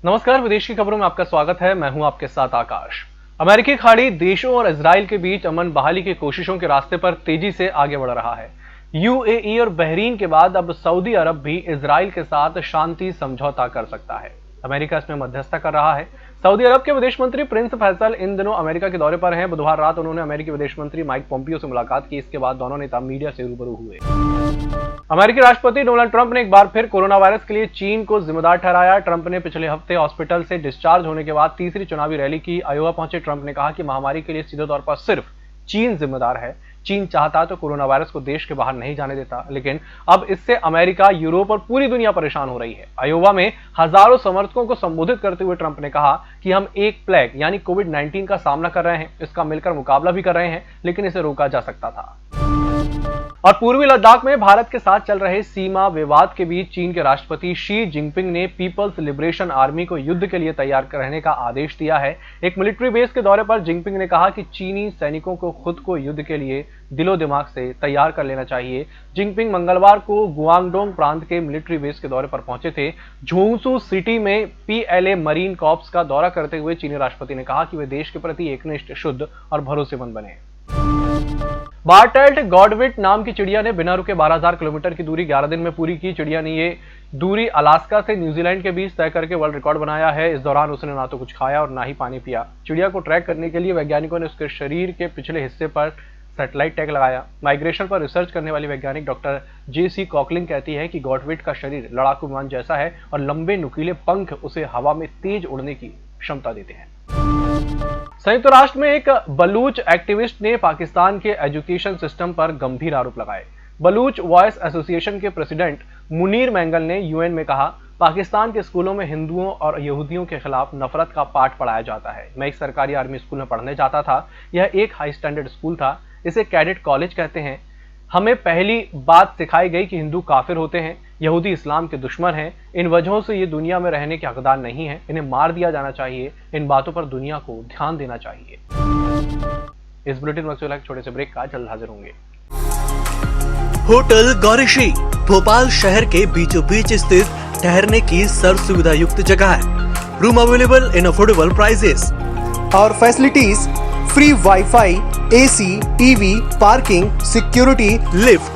नमस्कार, विदेश की खबरों में आपका स्वागत है। मैं हूं आपके साथ आकाश। अमेरिकी खाड़ी देशों और इजराइल के बीच अमन बहाली की कोशिशों के रास्ते पर तेजी से आगे बढ़ रहा है। यूएई और बहरीन के बाद अब सऊदी अरब भी इजराइल के साथ शांति समझौता कर सकता है। अमेरिका इसमें मध्यस्थता कर रहा है। सऊदी अरब के विदेश मंत्री प्रिंस फैसल इन दिनों अमेरिका के दौरे पर हैं। बुधवार रात उन्होंने अमेरिकी विदेश मंत्री माइक पोम्पियो से मुलाकात की। इसके बाद दोनों नेता मीडिया से रूबरू हुए। अमेरिकी राष्ट्रपति डोनाल्ड ट्रंप ने एक बार फिर कोरोना वायरस के लिए चीन को जिम्मेदार ठहराया। ट्रंप ने पिछले हफ्ते हॉस्पिटल से डिस्चार्ज होने के बाद तीसरी चुनावी रैली की। आयोवा पहुंचे ट्रंप ने कहा कि महामारी के लिए सीधे तौर पर सिर्फ चीन जिम्मेदार है। चीन चाहता तो कोरोना वायरस को देश के बाहर नहीं जाने देता, लेकिन अब इससे अमेरिका, यूरोप और पूरी दुनिया परेशान हो रही है। आयोवा में हजारों समर्थकों को संबोधित करते हुए ट्रंप ने कहा कि हम एक प्लेग यानी कोविड-19 का सामना कर रहे हैं, इसका मिलकर मुकाबला भी कर रहे हैं, लेकिन इसे रोका जा सकता था। और पूर्वी लद्दाख में भारत के साथ चल रहे सीमा विवाद के बीच चीन के राष्ट्रपति शी जिनपिंग ने पीपल्स लिबरेशन आर्मी को युद्ध के लिए तैयार रहने का आदेश दिया है। एक मिलिट्री बेस के दौरे पर जिनपिंग ने कहा कि चीनी सैनिकों को खुद को युद्ध के लिए दिलो दिमाग से तैयार कर लेना चाहिए। जिनपिंग मंगलवार को गुआंगडोंग प्रांत के मिलिट्री बेस के दौरे पर पहुंचे थे। झोंगसू सिटी में पीएलए मरीन कॉर्प्स का दौरा करते हुए चीनी राष्ट्रपति ने कहा कि वे देश के प्रति एकनिष्ठ, शुद्ध और भरोसेमंद बने। बार्टेल्ट गॉडविट नाम की चिड़िया ने बिना रुके 12,000 किलोमीटर की दूरी 11 दिन में पूरी की। चिड़िया ने ये दूरी अलास्का से न्यूजीलैंड के बीच तय करके वर्ल्ड रिकॉर्ड बनाया है। इस दौरान उसने ना तो कुछ खाया और ना ही पानी पिया। चिड़िया को ट्रैक करने के लिए वैज्ञानिकों ने उसके शरीर के पिछले हिस्से पर सैटेलाइट टैग लगाया। माइग्रेशन पर रिसर्च करने वाली वैज्ञानिक डॉक्टर जेसी कॉकलिंग कहती है कि गॉडविट का शरीर लड़ाकू विमान जैसा है और लंबे नुकीले पंख उसे हवा में तेज उड़ने की क्षमता देते हैं। संयुक्त राष्ट्र में एक बलूच एक्टिविस्ट ने पाकिस्तान के एजुकेशन सिस्टम पर गंभीर आरोप लगाए। बलूच वॉइस एसोसिएशन के प्रेसिडेंट मुनीर मैंगल ने यूएन में कहा, पाकिस्तान के स्कूलों में हिंदुओं और यहूदियों के खिलाफ नफरत का पाठ पढ़ाया जाता है। मैं एक सरकारी आर्मी स्कूल में पढ़ने जाता था। यह एक हाई स्टैंडर्ड स्कूल था। इसे कैडेट कॉलेज कहते हैं। हमें पहली बात सिखाई गई कि हिंदू काफिर होते हैं, यहूदी इस्लाम के दुश्मन हैं। इन वजहों से ये दुनिया में रहने के हकदार नहीं है। इन्हें मार दिया जाना चाहिए। इन बातों पर दुनिया को ध्यान देना चाहिए। इस बुलेटिन में एक छोटे से ब्रेक का जल्द हाजिर होंगे। होटल गौरीशी भोपाल शहर के बीचों बीच स्थित ठहरने की सर्व सुविधा युक्त जगह है। Room available in affordable prices और facilities free wifi, AC, TV, parking, security, lift,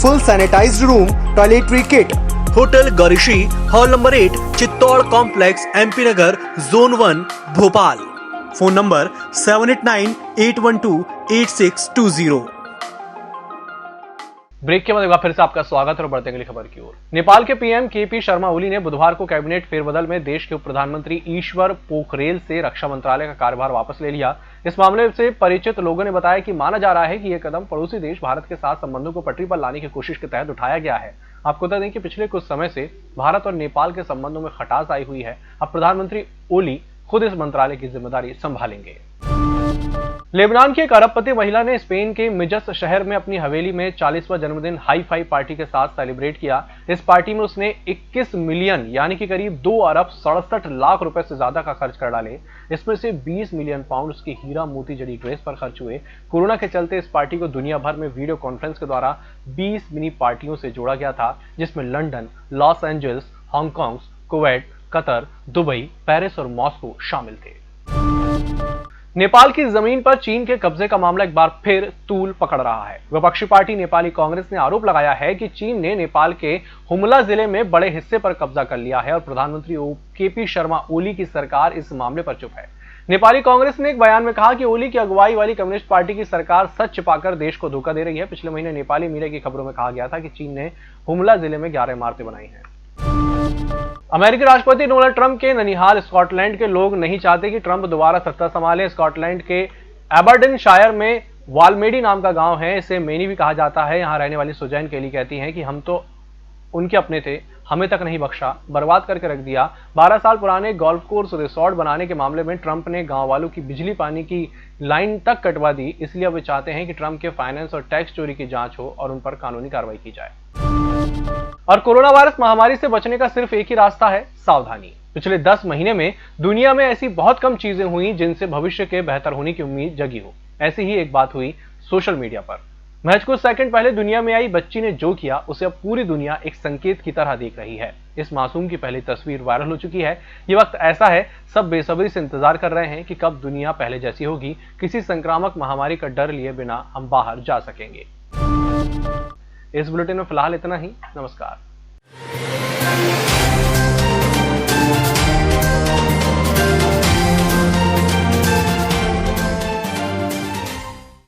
full sanitised room, toiletry kit. Hotel Gaurishi, hall number 8, Chittor complex, MP Nagar, zone 1, Bhopal. Phone number 7898128620। Break के बाद एक बार फिर से आपका स्वागत है और बढ़ते हैं अगली खबर की ओर। नेपाल के पीएम केपी शर्मा ओली ने बुधवार को कैबिनेट फेरबदल में देश के उप प्रधानमंत्री ईश्वर पोखरेल से रक्षा मंत्रालय का कार्यभार वापस ले लिया। इस मामले से परिचित लोगों ने बताया कि माना जा रहा है कि यह कदम पड़ोसी देश भारत के साथ संबंधों को पटरी पर लाने की कोशिश के तहत उठाया गया है। आपको बता दें कि पिछले कुछ समय से भारत और नेपाल के संबंधों में खटास आई हुई है। अब प्रधानमंत्री ओली खुद इस मंत्रालय की जिम्मेदारी संभालेंगे। लेबनान की एक अरबपति महिला ने स्पेन के मिजस शहर में अपनी हवेली में 40वां जन्मदिन हाई फाई पार्टी के साथ सेलिब्रेट किया। इस पार्टी में उसने 21 मिलियन यानी कि करीब 2 अरब 67 लाख रुपए से ज्यादा का खर्च कर डाले। इसमें से 20 मिलियन पाउंड की हीरा मोती जड़ी ड्रेस पर खर्च हुए। कोरोना के चलते इस पार्टी को दुनिया भर में वीडियो कॉन्फ्रेंस के द्वारा 20 मिनी पार्टियों से जोड़ा गया था, जिसमें London, Los Angeles, Hong Kong, Kuwait, Qatar, Dubai, Paris और मॉस्को शामिल थे। नेपाल की जमीन पर चीन के कब्जे का मामला एक बार फिर तूल पकड़ रहा है। विपक्षी पार्टी नेपाली कांग्रेस ने आरोप लगाया है कि चीन ने नेपाल के हुमला जिले में बड़े हिस्से पर कब्जा कर लिया है और प्रधानमंत्री केपी शर्मा ओली की सरकार इस मामले पर चुप है। नेपाली कांग्रेस ने एक बयान में कहा कि ओली की अगुवाई वाली कम्युनिस्ट पार्टी की सरकार सच छिपाकर देश को धोखा दे रही है। पिछले महीने नेपाली मीडिया की खबरों में कहा गया था कि चीन ने हुमला जिले में 11 इमारतें बनाई हैं। अमेरिकी राष्ट्रपति डोनाल्ड ट्रंप के ननिहाल स्कॉटलैंड के लोग नहीं चाहते कि ट्रंप दोबारा सत्ता संभाले। स्कॉटलैंड के एबरडीनशायर में वालमेडी नाम का गांव है, इसे मेनी भी कहा जाता है। यहां रहने वाली सुजैन केली कहती हैं कि हम तो उनके अपने थे, हमें तक नहीं बख्शा, बर्बाद करके रख दिया। 12 साल पुराने गोल्फ कोर्स रिसोर्ट बनाने के मामले में ट्रंप ने गांव वालों की बिजली पानी की लाइन तक कटवा दी। इसलिए वे चाहते हैं कि ट्रंप के फाइनेंस और टैक्स चोरी की जांच हो और उन पर कानूनी कार्रवाई की जाए। और कोरोना वायरस महामारी से बचने का सिर्फ एक ही रास्ता है, सावधानी। पिछले 10 महीने में दुनिया में ऐसी बहुत कम चीजें हुई जिनसे भविष्य के बेहतर होने की उम्मीद जगी हो। ऐसी ही एक बात हुई सोशल मीडिया पर। महज कुछ सेकंड पहले दुनिया में आई बच्ची ने जो किया उसे अब पूरी दुनिया एक संकेत की तरह देख रही है। इस मासूम की पहली तस्वीर वायरल हो चुकी है। ये वक्त ऐसा है, सब बेसब्री से इंतजार कर रहे हैं कि कब दुनिया पहले जैसी होगी, किसी संक्रामक महामारी का डर लिए बिना हम बाहर जा सकेंगे। इस बुलेटिन में फिलहाल इतना ही। नमस्कार।